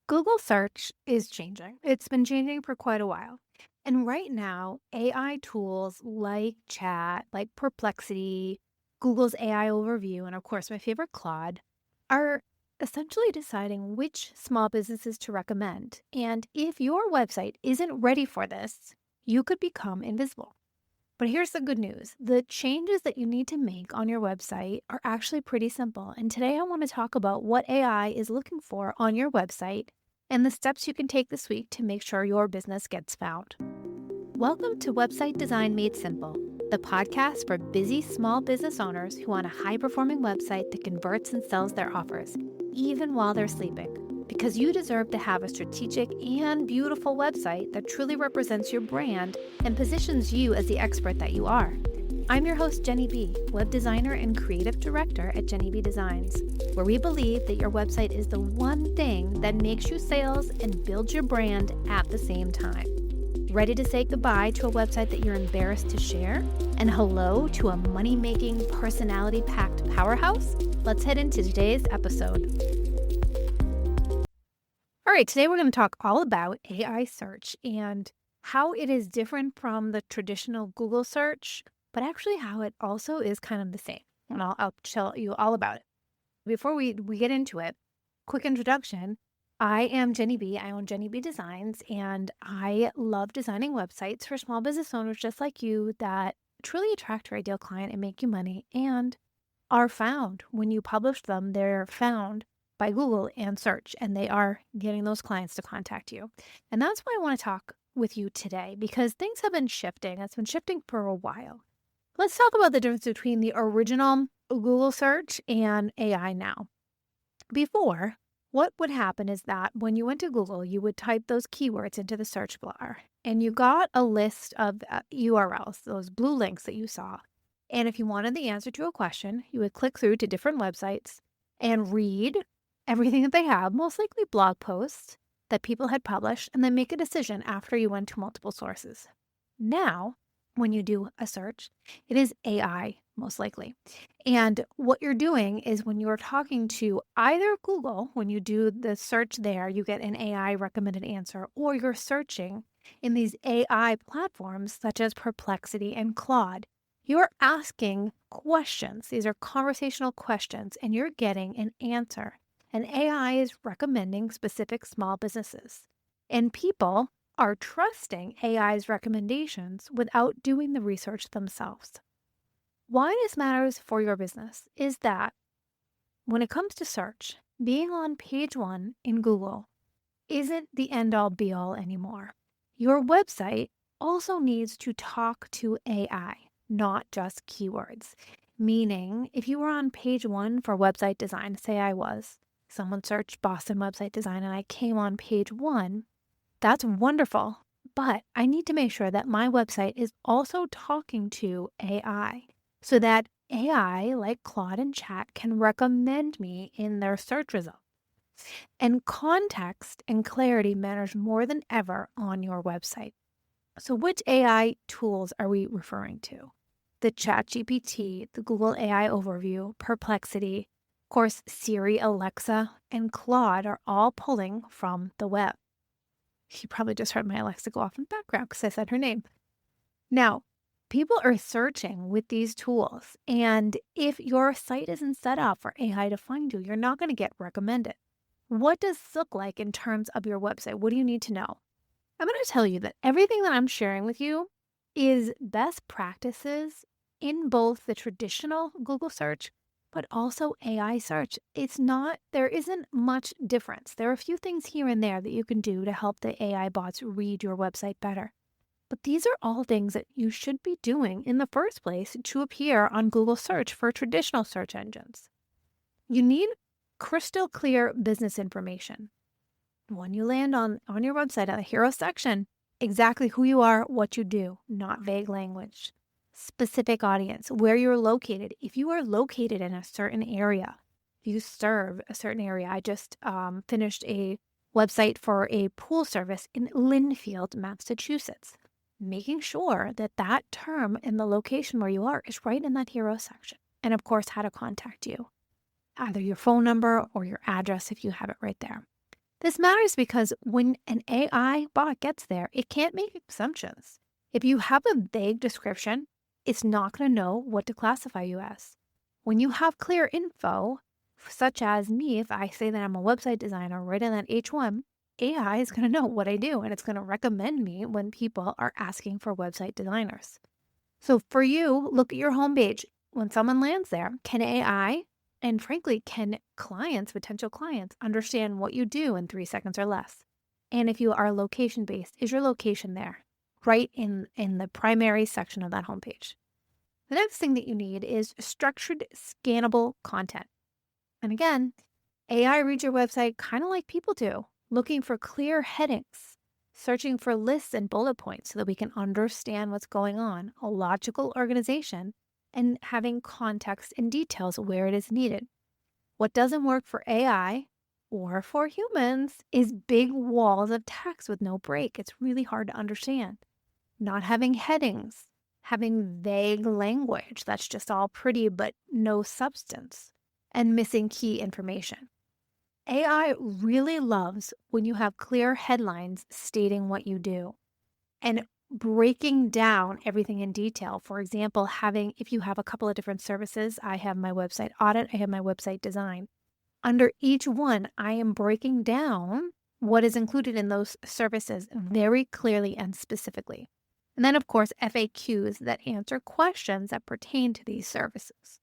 Google search is changing. It's been changing for quite a while. And right now, AI tools like Chat, like Perplexity, Google's AI Overview, and of course, my favorite, Claude, are essentially deciding which small businesses to recommend. And if your website isn't ready for this, you could become invisible. But here's the good news. The changes that you need to make on your website are actually pretty simple. And today I want to talk about what AI is looking for on your website and the steps you can take this week to make sure your business gets found. Welcome to Website Design Made Simple, the podcast for busy small business owners who want a high-performing website that converts and sells their offers, even while they're sleeping. Because you deserve to have a strategic and beautiful website that truly represents your brand and positions you as the expert that you are. I'm your host, Jenny B, web designer and creative director at Jenny B Designs, where we believe that your website is the one thing that makes you sales and builds your brand at the same time. Ready to say goodbye to a website that you're embarrassed to share? And hello to a money-making, personality-packed powerhouse? Let's head into today's episode. All right, today we're going to talk all about AI search and how it is different from the traditional Google search, but actually how it also is kind of the same. And I'll tell you all about it. Before we get into it, quick introduction. I am Jenny B. I own Jenny B Designs, and I love designing websites for small business owners just like you that truly attract your ideal client and make you money and are found. When you publish them, they're found by Google and search, and they are getting those clients to contact you. And that's why I want to talk with you today, because things have been shifting. It's been shifting for a while. Let's talk about the difference between the original Google search and AI now. Before, what would happen is that when you went to Google, you would type those keywords into the search bar, and you got a list of URLs, those blue links that you saw. And if you wanted the answer to a question, you would click through to different websites and read everything that they have, most likely blog posts that people had published, and then make a decision after you went to multiple sources. Now, when you do a search, it is AI, most likely. And what you're doing is when you're talking to either Google, when you do the search there, you get an AI recommended answer, or you're searching in these AI platforms such as Perplexity and Claude. You're asking questions. These are conversational questions, and you're getting an answer. And AI is recommending specific small businesses. And people are trusting AI's recommendations without doing the research themselves. Why this matters for your business is that when it comes to search, being on page one in Google isn't the end-all be-all anymore. Your website also needs to talk to AI, not just keywords. Meaning, if you were on page one for website design, say I was, someone searched Boston website design and I came on page one, that's wonderful. But I need to make sure that my website is also talking to AI so that AI, like Claude and Chat, can recommend me in their search results. And context and clarity matters more than ever on your website. So which AI tools are we referring to? The ChatGPT, the Google AI Overview, Perplexity, of course, Siri, Alexa, and Claude are all pulling from the web. You probably just heard my Alexa go off in the background because I said her name. Now, people are searching with these tools, and if your site isn't set up for AI to find you, you're not going to get recommended. What does this look like in terms of your website? What do you need to know? I'm going to tell you that everything that I'm sharing with you is best practices in both the traditional Google search, but also AI search. There isn't much difference. There are a few things here and there that you can do to help the AI bots read your website better. But these are all things that you should be doing in the first place to appear on Google search for traditional search engines. You need crystal clear business information. When you land on your website at the hero section, exactly who you are, what you do, not vague language. Specific audience, where you're located. If you are located in a certain area, if you serve a certain area. I just finished a website for a pool service in Lynnfield, Massachusetts, making sure that that term in the location where you are is right in that hero section. And of course, how to contact you, either your phone number or your address if you have it right there. This matters because when an AI bot gets there, it can't make assumptions. If you have a vague description, it's not going to know what to classify you as. When you have clear info, such as me, if I say that I'm a website designer right in that H1, AI is going to know what I do and it's going to recommend me when people are asking for website designers. So for you, look at your homepage. When someone lands there, can AI and frankly, can clients, potential clients, understand what you do in 3 seconds or less? And if you are location based, is your location there? Right in the primary section of that homepage. The next thing that you need is structured, scannable content. And again, AI reads your website kind of like people do, looking for clear headings, searching for lists and bullet points so that we can understand what's going on, a logical organization, and having context and details where it is needed. What doesn't work for AI or for humans is big walls of text with no break. It's really hard to understand. Not having headings, having vague language that's just all pretty but no substance, and missing key information. AI really loves when you have clear headlines stating what you do and breaking down everything in detail. For example, if you have a couple of different services, I have my website audit, I have my website design. Under each one, I am breaking down what is included in those services very clearly and specifically. And then, of course, FAQs that answer questions that pertain to these services.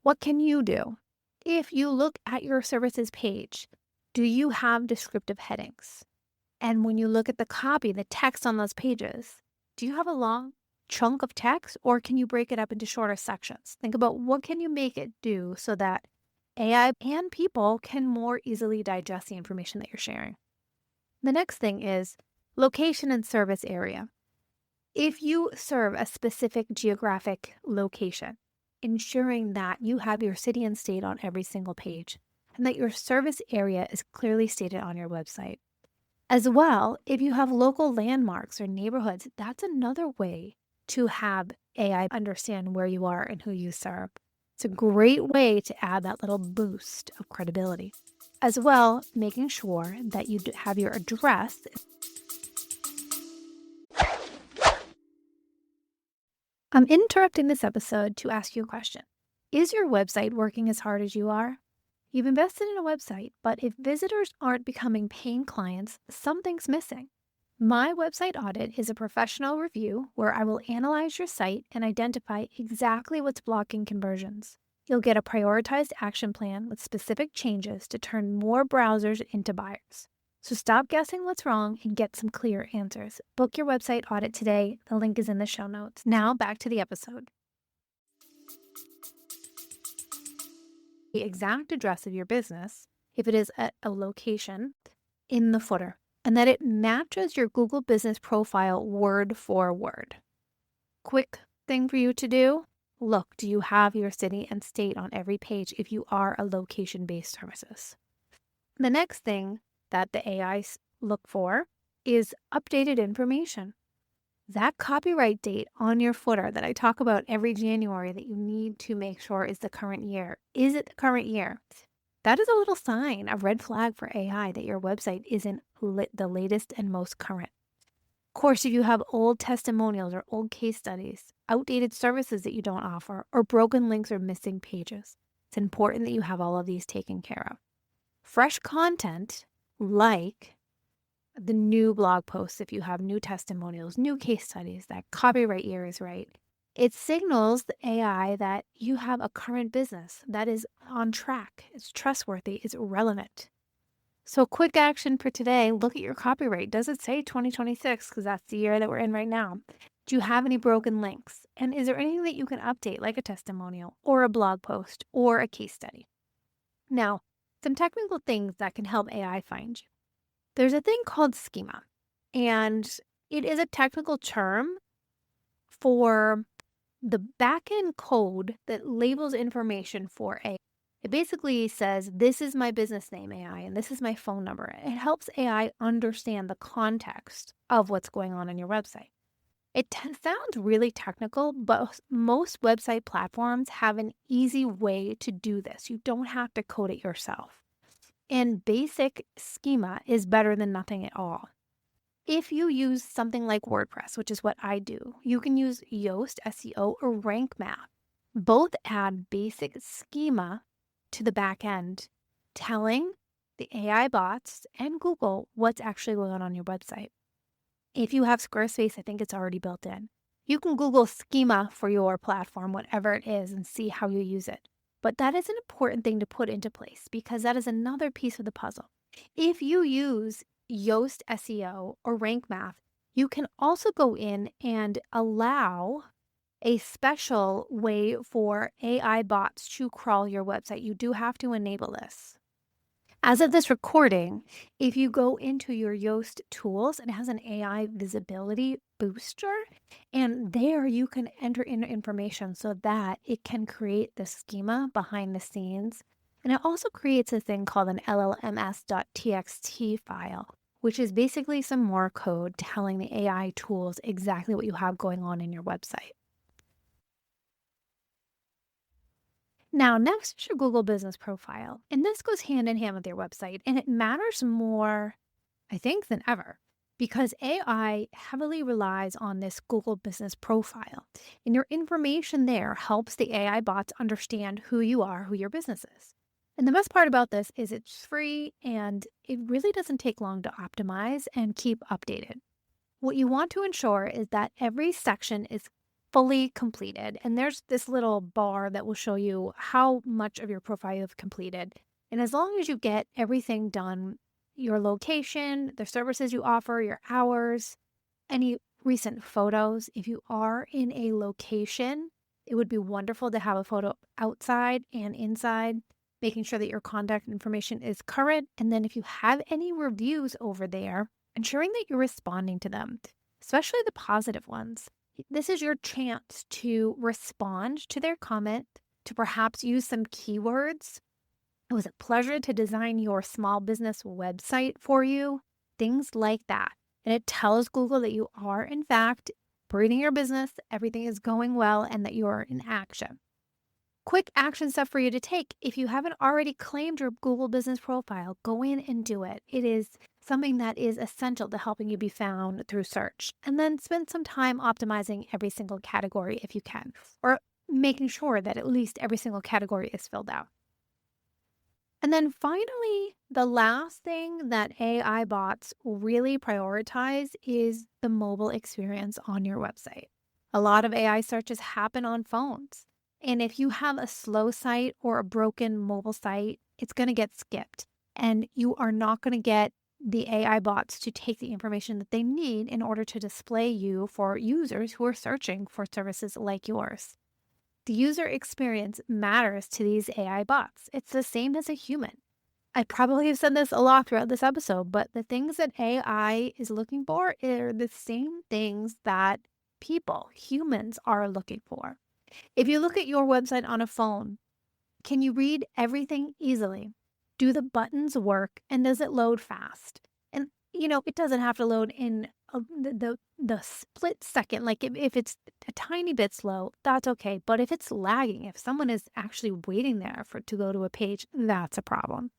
What can you do? If you look at your services page, do you have descriptive headings? And when you look at the copy, the text on those pages, do you have a long chunk of text or can you break it up into shorter sections? Think about what can you make it do so that AI and people can more easily digest the information that you're sharing. The next thing is location and service area. If you serve a specific geographic location, ensuring that you have your city and state on every single page and that your service area is clearly stated on your website. As well, if you have local landmarks or neighborhoods, that's another way to have AI understand where you are and who you serve. It's a great way to add that little boost of credibility. As well, making sure that you have your address. I'm interrupting this episode to ask you a question. Is your website working as hard as you are? You've invested in a website, but if visitors aren't becoming paying clients, something's missing. My website audit is a professional review where I will analyze your site and identify exactly what's blocking conversions. You'll get a prioritized action plan with specific changes to turn more browsers into buyers. So stop guessing what's wrong and get some clear answers. Book your website audit today. The link is in the show notes. Now back to the episode. The exact address of your business, if it is at a location, in the footer, and that it matches your Google Business Profile word for word. Quick thing for you to do, look, do you have your city and state on every page if you are a location-based services? The next thing that the AIs look for is updated information. That copyright date on your footer that I talk about every January that you need to make sure is the current year. Is it the current year? That is a little sign, a red flag for AI that your website isn't the latest and most current. Of course, if you have old testimonials or old case studies, outdated services that you don't offer, or broken links or missing pages, it's important that you have all of these taken care of. Fresh content like the new blog posts, if you have new testimonials, new case studies, that copyright year is right. It signals the AI that you have a current business that is on track, it's trustworthy, it's relevant. So quick action for today, look at your copyright. Does it say 2026? Because that's the year that we're in right now. Do you have any broken links? And is there anything that you can update, like a testimonial or a blog post or a case study? Now, some technical things that can help AI find you. There's a thing called schema, and it is a technical term for the backend code that labels information for AI. It basically says, this is my business name, AI, and this is my phone number. It helps AI understand the context of what's going on your website. It sounds really technical, but most website platforms have an easy way to do this. You don't have to code it yourself. And basic schema is better than nothing at all. If you use something like WordPress, which is what I do, you can use Yoast SEO or Rank Math. Both add basic schema to the back end, telling the AI bots and Google what's actually going on your website. If you have Squarespace, I think it's already built in. You can Google schema for your platform, whatever it is, and see how you use it. But that is an important thing to put into place because that is another piece of the puzzle. If you use Yoast SEO or Rank Math, you can also go in and allow a special way for AI bots to crawl your website. You do have to enable this. As of this recording, if you go into your Yoast tools, it has an AI visibility booster, and there you can enter in information so that it can create the schema behind the scenes. And it also creates a thing called an llms.txt file, which is basically some more code telling the AI tools exactly what you have going on in your website. Now, next is your Google Business Profile. And this goes hand in hand with your website, and it matters more, I think, than ever because AI heavily relies on this Google Business Profile. And your information there helps the AI bots understand who you are, who your business is. And the best part about this is it's free and it really doesn't take long to optimize and keep updated. What you want to ensure is that every section is fully completed. And there's this little bar that will show you how much of your profile you've completed. And as long as you get everything done, your location, the services you offer, your hours, any recent photos, if you are in a location, it would be wonderful to have a photo outside and inside, making sure that your contact information is current. And then if you have any reviews over there, ensuring that you're responding to them, especially the positive ones. This is your chance to respond to their comment, to perhaps use some keywords. It was a pleasure to design your small business website for you, things like that. And it tells Google that you are, in fact, breathing your business, everything is going well, and that you are in action. Quick action step for you to take. If you haven't already claimed your Google Business Profile, go in and do it. It is something that is essential to helping you be found through search. And then spend some time optimizing every single category if you can, or making sure that at least every single category is filled out. And then finally, the last thing that AI bots really prioritize is the mobile experience on your website. A lot of AI searches happen on phones. And if you have a slow site or a broken mobile site, it's going to get skipped. And you are not going to get the AI bots to take the information that they need in order to display you for users who are searching for services like yours. The user experience matters to these AI bots. It's the same as a human. I probably have said this a lot throughout this episode, but the things that AI is looking for are the same things that humans are looking for. If you look at your website on a phone, can you read everything easily? Do the buttons work and does it load fast? And it doesn't have to load in the split second. Like if it's a tiny bit slow, that's okay. But if it's lagging, if someone is actually waiting there to go to a page, that's a problem.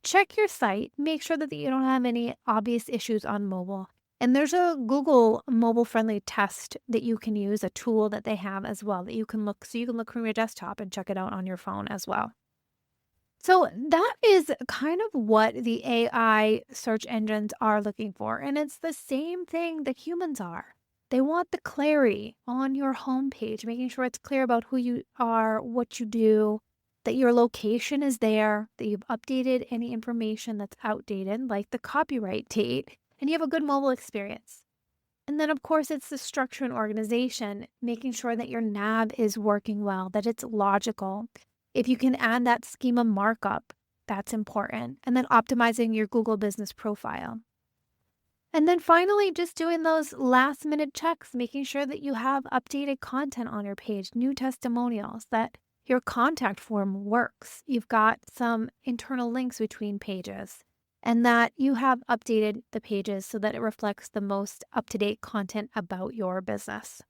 Check your site, make sure that you don't have any obvious issues on mobile. And there's a Google mobile-friendly test that you can use, a tool that they have as well that you can look from your desktop and check it out on your phone as well. So that is kind of what the AI search engines are looking for. And it's the same thing that humans are. They want the clarity on your homepage, making sure it's clear about who you are, what you do, that your location is there, that you've updated any information that's outdated, like the copyright date, and you have a good mobile experience. And then, of course, it's the structure and organization, making sure that your nav is working well, that it's logical. If you can add that schema markup, that's important. And then optimizing your Google Business Profile. And then finally, just doing those last minute checks, making sure that you have updated content on your page, new testimonials, that your contact form works. You've got some internal links between pages, and that you have updated the pages so that it reflects the most up-to-date content about your business.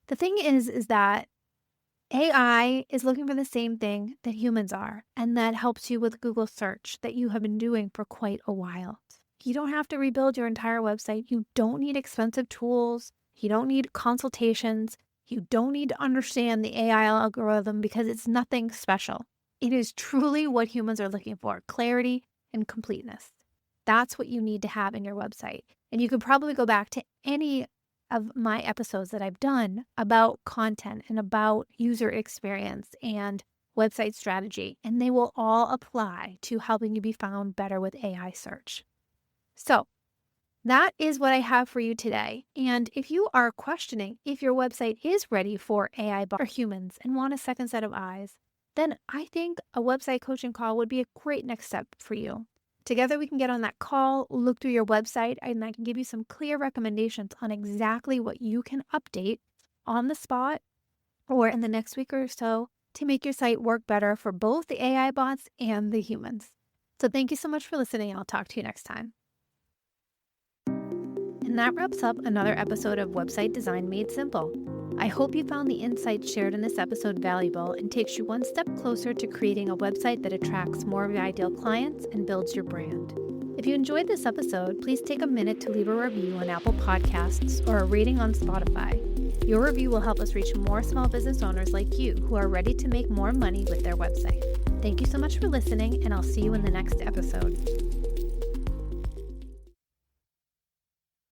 The thing is that AI is looking for the same thing that humans are, and that helps you with Google search that you have been doing for quite a while. You don't have to rebuild your entire website. You don't need expensive tools. You don't need consultations. You don't need to understand the AI algorithm because it's nothing special. It is truly what humans are looking for: clarity and completeness. That's what you need to have in your website. And you can probably go back to any of my episodes that I've done about content and about user experience and website strategy, and they will all apply to helping you be found better with AI search. So that is what I have for you today. And if you are questioning if your website is ready for AI or humans and want a second set of eyes, then I think a website coaching call would be a great next step for you. Together, we can get on that call, look through your website, and I can give you some clear recommendations on exactly what you can update on the spot or in the next week or so to make your site work better for both the AI bots and the humans. So thank you so much for listening. I'll talk to you next time. And that wraps up another episode of Website Design Made Simple. I hope you found the insights shared in this episode valuable and takes you one step closer to creating a website that attracts more of your ideal clients and builds your brand. If you enjoyed this episode, please take a minute to leave a review on Apple Podcasts or a rating on Spotify. Your review will help us reach more small business owners like you who are ready to make more money with their website. Thank you so much for listening, and I'll see you in the next episode.